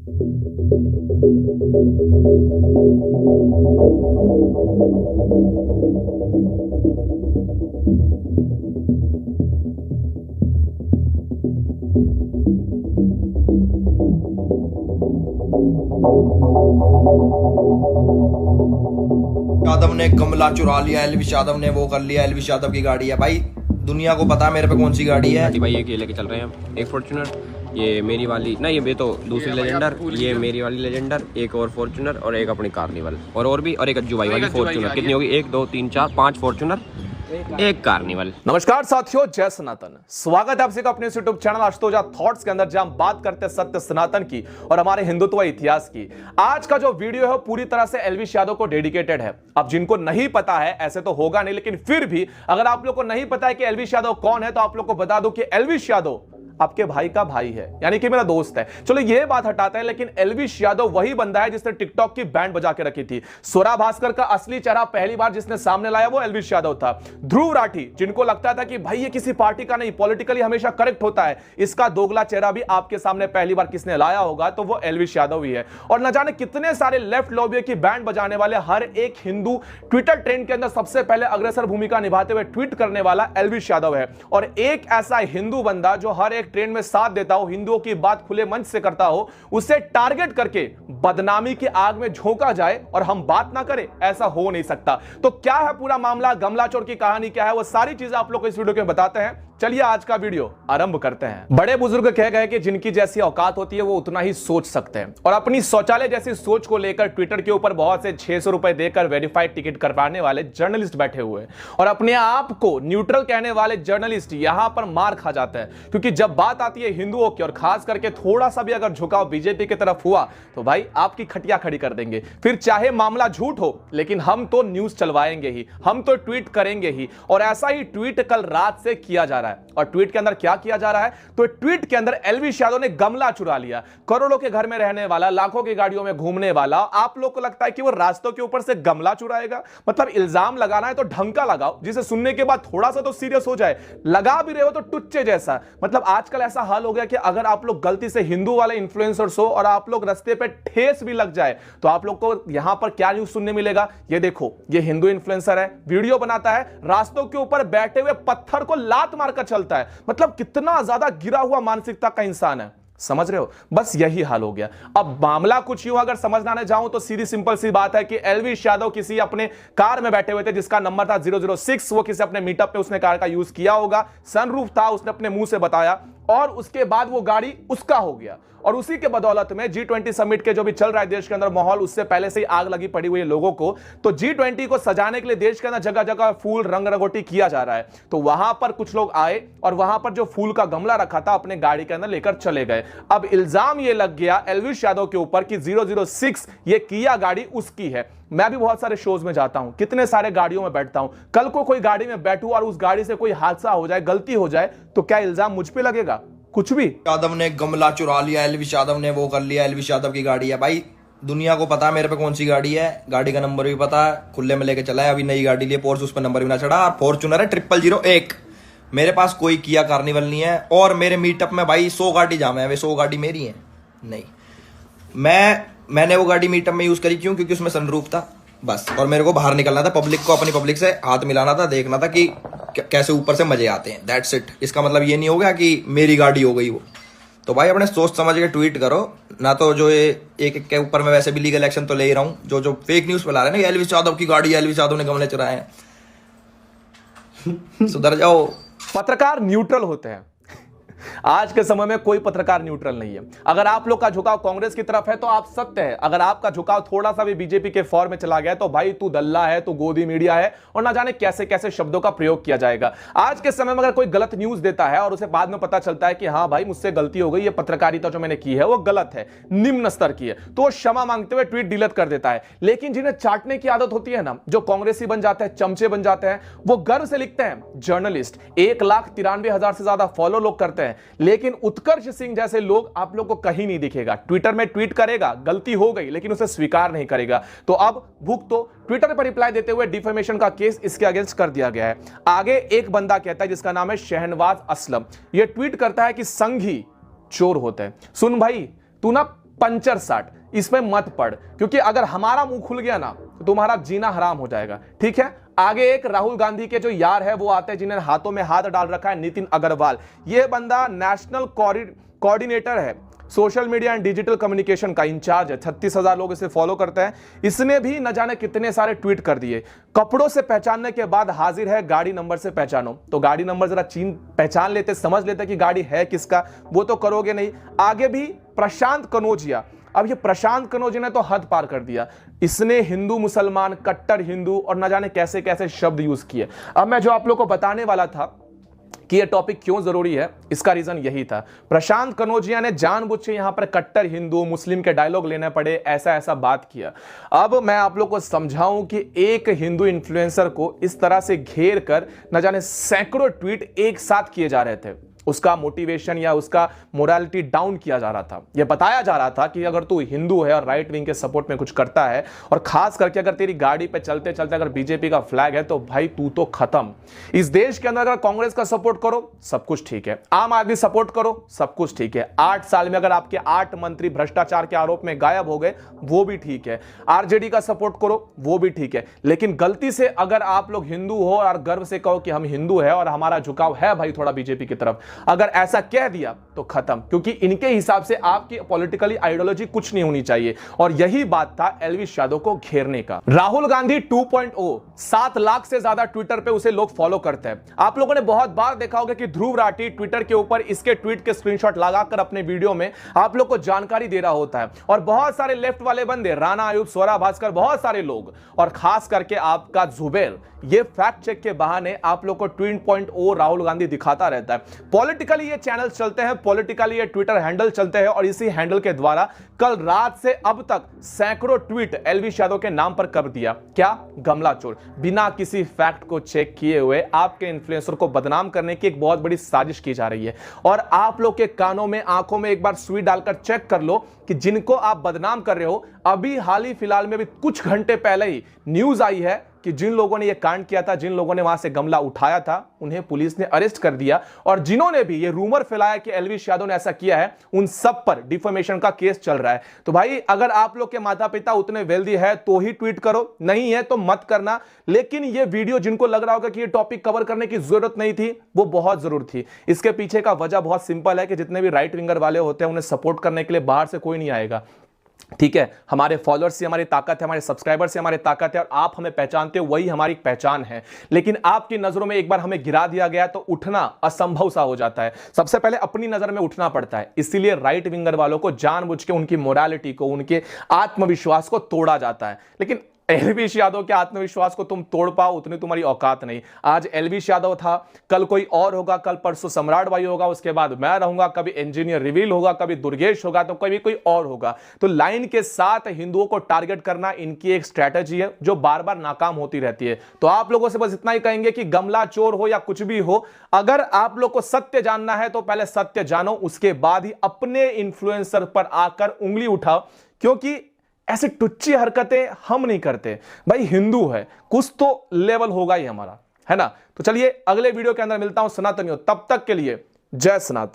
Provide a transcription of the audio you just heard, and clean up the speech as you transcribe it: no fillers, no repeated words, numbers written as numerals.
यादव ने गमला चुरा लिया, एलविश यादव ने वो कर लिया, एलविश यादव की गाड़ी है भाई। दुनिया को पता है मेरे पे कौन सी गाड़ी है भाई। ये लेके चल रहे हैं हम, एक फॉर्च्यूनर, ये मेरी वाली ना, ये तो दूसरी लेजेंडर, ये मेरी वाली लेजेंडर, एक और फॉर्च्यूनर और एक अपनी कार्निवल और भी, और एक अज्जू भाई वाली फॉर्च्यूनर। कितनी होगी? 1 2 3 4 5 फॉर्च्यूनर, एक कार्निवल। नमस्कार साथियों, जय सनातन। स्वागत है आप सभी का अपने यूट्यूब चैनल आशुतोष थॉट्स के अंदर, जहां हम बात करते हैं सत्य सनातन की और हमारे हिंदुत्व इतिहास की। आज का जो वीडियो है पूरी तरह से एलविश यादव को डेडिकेटेड है। अब जिनको नहीं पता है, ऐसे तो होगा नहीं, लेकिन फिर भी अगर आप लोग को नहीं पता है कि एलविश यादव कौन है, तो आप लोग को बता दो कि एलविश यादव आपके भाई का भाई है, यानी कि मेरा दोस्त है। चलो ये बात हटाते हैं, लेकिन एलविश यादव वही बंदा है जिसने टिकटॉक की बैंड बजा के रखी थी। स्वरा भास्कर का असली चेहरा पहली बार जिसने सामने लाया वो एलविश यादव था। ध्रुव राठी, जिनको लगता था कि भाई ये किसी पार्टी का नहीं, पॉलिटिकली हमेशा करेक्ट होता है, इसका दोगला चेहरा भी आपके सामने पहली बार किसने लाया होगा, तो वो एलविश यादव ही है। और न जाने कितने सारे लेफ्ट लॉबी की बैंड बजाने वाले हर एक हिंदू ट्विटर ट्रेंड के अंदर सबसे पहले अग्रसर भूमिका निभाते हुए ट्वीट करने वाला एलविश यादव है। और एक ऐसा हिंदू बंदा जो हर एक ट्रेंड में साथ देता हो, हिंदुओं की बात खुले मंच से करता हो, उसे टारगेट करके बदनामी की आग में झोंका जाए और हम बात ना करें, ऐसा हो नहीं सकता। तो क्या है पूरा मामला, गमला चोर की कहानी क्या है, वो सारी चीजें आप लोग को इस वीडियो में बताते हैं। चलिए आज का वीडियो आरंभ करते हैं। बड़े बुजुर्ग कह गए कि जिनकी जैसी औकात होती है वो उतना ही सोच सकते हैं, और अपनी शौचालय जैसी सोच को लेकर ट्विटर के ऊपर बहुत से 600 रुपए देकर वेरीफाइड टिकट करवाने वाले जर्नलिस्ट बैठे हुए हैं। और अपने आप को न्यूट्रल कहने वाले जर्नलिस्ट यहां पर मार खा जाते हैं, क्योंकि जब बात आती है हिंदुओं की, और खास करके थोड़ा सा भी अगर झुकाव बीजेपी की तरफ हुआ तो भाई आपकी खटिया खड़ी कर देंगे। फिर चाहे मामला झूठ हो, लेकिन हम तो न्यूज चलवाएंगे ही, हम तो ट्वीट करेंगे ही। और ऐसा ही ट्वीट कल रात से किया जा रहा है। और ट्वीट के अंदर क्या किया जा रहा है, तो ट्वीट के अंदर एलविश यादव ने गमला चुरा लिया। करोड़ों के घर में रहने वाला, लाखों की गाड़ियों में घूमने वाला, आप लोग को लगता है कि वो रास्तों के ऊपर से गमला चुराएगा? मतलब इल्जाम लगाना है तो ढंग का लगाओ, जिसे सुनने के बाद थोड़ा सा तो सीरियस हो जाए। लगा भी रहे हो तो टुच्चे जैसा। मतलब आजकल ऐसा हाल हो गया कि अगर आप लोग गलती से हिंदू वाले इन्फ्लुएंसर्स हो और आप लोग रास्ते पे ठेस भी लग जाए, तो आप लोग को यहां पर क्या न्यूज सुनने मिलेगा। ये देखो, ये हिंदू इन्फ्लुएंसर है, वीडियो बनाता है, रास्तों के ऊपर बैठे हुए पत्थर को लात मारकर चलता है। मतलब कितना ज्यादा गिरा हुआ मानसिकता का इंसान है, समझ रहे हो। बस यही हाल हो गया। अब मामला कुछ यूं अगर समझना ना जाऊं तो सीधी सिंपल सी बात है कि एलविश यादव किसी अपने कार में बैठे हुए थे जिसका नंबर था 006। वो किसी अपने मीटअप पे उसने कार का यूज किया होगा, सनरूफ था, उसने अपने मुंह से बताया, और उसके बाद वो गाड़ी उसका हो गया। और उसी के बदौलत में G20 समिट के जो भी चल रहा है देश के अंदर माहौल, उससे पहले से ही आग लगी पड़ी हुई है लोगों को। तो G20 को सजाने के लिए देश के अंदर जगह जगह फूल रंग रंगोटी किया जा रहा है। तो वहां पर कुछ लोग आए और वहां पर जो फूल का गमला रखा था अपने गाड़ी के अंदर लेकर चले गए। अब इल्जाम ये लग गया एलविश यादव के ऊपर कि 006 ये किया गाड़ी उसकी है। मैं भी बहुत सारे शोज में जाता हूं, कितने सारे गाड़ियों में बैठता हूं। कल को कोई गाड़ी में बैठूं और उस गाड़ी से कोई हादसा हो जाए, गलती हो जाए, तो क्या इल्जाम मुझ पे लगेगा? कुछ भी। यादव ने गमला चुरा लिया, एलविश यादव ने वो कर लिया, एलविश यादव की गाड़ी है भाई। दुनिया को पता है मेरे पे कौन सी गाड़ी है, गाड़ी का नंबर भी पता है, खुले में लेके चला है। अभी नई गाड़ी लिए पोर्स, उस पर नंबर भी ना चढ़ा, और फॉर्च्यूनर है 0001। मेरे पास कोई किया कार्निवल नहीं है। और मेरे मीटअप में भाई 100 गाड़ी जाम है, वे 100 गाड़ी मेरी है नहीं। मैंने वो गाड़ी मीटअप में यूज करी, क्यों? क्योंकि उसमें सनरूफ था बस, और मेरे को बाहर निकलना था, पब्लिक को अपनी पब्लिक से हाथ मिलाना था, देखना था कि कैसे ऊपर से मजे आते हैं। That's it. इसका मतलब ये नहीं हो गया कि मेरी गाड़ी हो गई वो। तो भाई अपने सोच समझ के ट्वीट करो ना, तो जो ये एक के ऊपर मैं वैसे भी लीगल एक्शन तो ले ही रहा हूँ। जो फेक न्यूज फैला रहे हैं ना, एलविश यादव की गाड़ी, एलविश यादव ने गमले चुराए हैं, सुधर जाओ। पत्रकार न्यूट्रल होते हैं। आज के समय में कोई पत्रकार न्यूट्रल नहीं है। अगर आप लोग का झुकाव कांग्रेस की तरफ है तो आप सत्य है, अगर आपका झुकाव थोड़ा सा भी बीजेपी के फॉर में चला गया तो भाई तू दल्ला है, तू गोदी मीडिया है, और ना जाने कैसे कैसे शब्दों का प्रयोग किया जाएगा। आज के समय में अगर कोई गलत न्यूज देता है और उसे बाद में पता चलता है कि हाँ भाई मुझसे गलती हो गई, ये पत्रकारिता जो मैंने की है वो गलत है, निम्न स्तर की है, तो वो क्षमा मांगते हुए ट्वीट डिलीट कर देता है। लेकिन जिन्हें चाटने की आदत होती है ना, जो कांग्रेसी बन जाते हैं, चमचे बन जाते हैं, वो गर्व से लिखते हैं जर्नलिस्ट 1,93,000 से ज्यादा फॉलो लोग करते हैं, लेकिन उत्कर्ष सिंह जैसे लोग आप लोग को कहीं नहीं दिखेगा। ट्विटर में ट्वीट करेगा, गलती हो गई, लेकिन उसे स्वीकार नहीं करेगा। तो अब भुगतो। तो ट्विटर पर रिप्लाई देते हुए डिफेमेशन का केस इसके अगेंस्ट कर दिया गया है। आगे एक बंदा कहता है जिसका नाम है शहनवाज असलम, यह ट्वीट करता है कि संघी चोर होते हैं। सुन भाई, तू ना पंचर साट, इसमें मत पड़, क्योंकि अगर हमारा मुंह खुल गया ना तो तुम्हारा जीना हराम हो जाएगा। ठीक है, आगे एक राहुल गांधी के जो यार है वो आते हैं जिन्हें हाथों में हाथ डाल रखा है, नितिन अग्रवाल। ये बंदा नेशनल कोऑर्डिनेटर है, social media and digital communication का इंचार्ज है। 36,000 लोग इसे फॉलो करते हैं। इसने भी न जाने कितने सारे ट्वीट कर दिए। कपड़ों से पहचानने के बाद हाजिर है गाड़ी नंबर से पहचानो। तो गाड़ी नंबर जरा पहचान लेते, समझ लेते कि गाड़ी है किसका, वो तो करोगे नहीं। आगे भी प्रशांत कनौजिया, अब ये प्रशांत कनौजिया ने तो हद पार कर दिया। इसने हिंदू मुसलमान, कट्टर हिंदू और न जाने कैसे कैसे शब्द यूज किए। अब मैं जो आप लोग को बताने वाला था कि यह टॉपिक क्यों जरूरी है, इसका रीजन यही था। प्रशांत कनौजिया ने जानबूझ के यहां पर कट्टर हिंदू मुस्लिम के डायलॉग लेने पड़े, ऐसा ऐसा बात किया। अब मैं आप लोग को समझाऊं कि एक हिंदू इन्फ्लुएंसर को इस तरह से घेर कर न जाने सैकड़ों ट्वीट एक साथ किए जा रहे थे, उसका मोटिवेशन या उसका मोरालिटी डाउन किया जा रहा था। यह बताया जा रहा था कि अगर तू हिंदू है और राइट विंग के सपोर्ट में कुछ करता है, और खास करके अगर तेरी गाड़ी पे चलते चलते अगर बीजेपी का फ्लैग है, तो भाई तू तो खत्म। इस देश के अंदर अगर कांग्रेस का सपोर्ट करो सब कुछ ठीक है, आम आदमी सपोर्ट करो सब कुछ ठीक है। 8 साल में अगर आपके 8 मंत्री भ्रष्टाचार के आरोप में गायब हो गए, वो भी ठीक है। आरजेडी का सपोर्ट करो, वो भी ठीक है। लेकिन गलती से अगर आप लोग हिंदू हो और गर्व से कहो कि हम हिंदू है और हमारा झुकाव है भाई थोड़ा बीजेपी की तरफ, अगर ऐसा कह दिया तो खत्म, क्योंकि इनके हिसाब से आपकी पॉलिटिकली आइडियोलॉजी कुछ नहीं होनी चाहिए। और यही बात था एलविश यादव को घेरने का। राहुल गांधी 2.0, 7 लाख से ज्यादा ट्विटर पे उसे लोग फॉलो करते हैं। आप लोगों ने बहुत बार देखा होगा कि ध्रुव राठी ट्विटर के ऊपर इसके ट्वीट के स्क्रीनशॉट लगाकर अपने वीडियो में आप लोग को जानकारी दे रहा होता है। और बहुत सारे लेफ्ट वाले बंदे, राणा आयुब, स्वरा भास्कर, बहुत सारे लोग, और खास करके आपका जुबेर, ये फैक्ट चेक के बहाने आप लोग को 2.0 राहुल गांधी दिखाता रहता है। पॉलिटिकली ये चैनल चलते हैं, पॉलिटिकली ये ट्विटर हैंडल चलते हैं, और इसी हैंडल के द्वारा कल रात से अब तक सैकड़ों ट्वीट एलविश यादव के नाम पर कर दिया। क्या? गमला चोर। बिना किसी फैक्ट को चेक किए हुए आपके इन्फ्लुएंसर को बदनाम करने की एक बहुत बड़ी साजिश की जा रही है। और आप लोग के कानों में, आंखों में एक बार सुई डालकर चेक कर लो कि जिनको आप बदनाम कर रहे हो, अभी हाल ही फिलहाल में भी कुछ घंटे पहले ही न्यूज आई है कि जिन लोगों ने यह कांड किया था, जिन लोगों ने वहां से गमला उठाया था, उन्हें पुलिस ने अरेस्ट कर दिया। और जिन्होंने भी ये रूमर फैलाया कि एलविश यादव ने ऐसा किया है, उन सब पर डिफेमेशन का केस चल रहा है। तो भाई अगर आप लोग के माता पिता उतने वेल्दी है तो ही ट्वीट करो, नहीं है तो मत करना। लेकिन ये वीडियो जिनको लग रहा होगा कि ये टॉपिक कवर करने की जरूरत नहीं थी, वो बहुत जरूर थी। इसके पीछे का वजह बहुत सिंपल है कि जितने भी राइट विंगर वाले होते हैं उन्हें सपोर्ट करने के लिए बाहर से कोई नहीं आएगा। ठीक है, हमारे फॉलोअर्स से हमारी ताकत है, हमारे सब्सक्राइबर से हमारी ताकत है, और आप हमें पहचानते हो, वही हमारी पहचान है। लेकिन आपकी नजरों में एक बार हमें गिरा दिया गया तो उठना असंभव सा हो जाता है। सबसे पहले अपनी नजर में उठना पड़ता है। इसीलिए राइट विंगर वालों को जानबूझ के उनकी मोरालिटी को, उनके आत्मविश्वास को तोड़ा जाता है। लेकिन एलविश यादव के आत्मविश्वास को तुम तोड़ पाओ, उतनी तुम्हारी औकात नहीं। आज एलविश यादव था, कल कोई और होगा, कल परसों सम्राट भाई होगा, उसके बाद मैं रहूंगा, कभी इंजीनियर रिवील होगा, कभी दुर्गेश होगा, तो कभी कोई और होगा। तो लाइन के साथ हिंदुओं को टारगेट करना इनकी एक स्ट्रैटेजी है जो बार बार नाकाम होती रहती है। तो आप लोगों से बस इतना ही कहेंगे कि गमला चोर हो या कुछ भी हो, अगर आप लोग को सत्य जानना है तो पहले सत्य जानो, उसके बाद ही अपने इन्फ्लुएंसर पर आकर उंगली उठाओ। क्योंकि ऐसे टुच्ची हरकतें हम नहीं करते भाई, हिंदू है, कुछ तो लेवल होगा ही हमारा, है ना। तो चलिए अगले वीडियो के अंदर मिलता हूं सनातनियों, तब तक के लिए जय सनातन।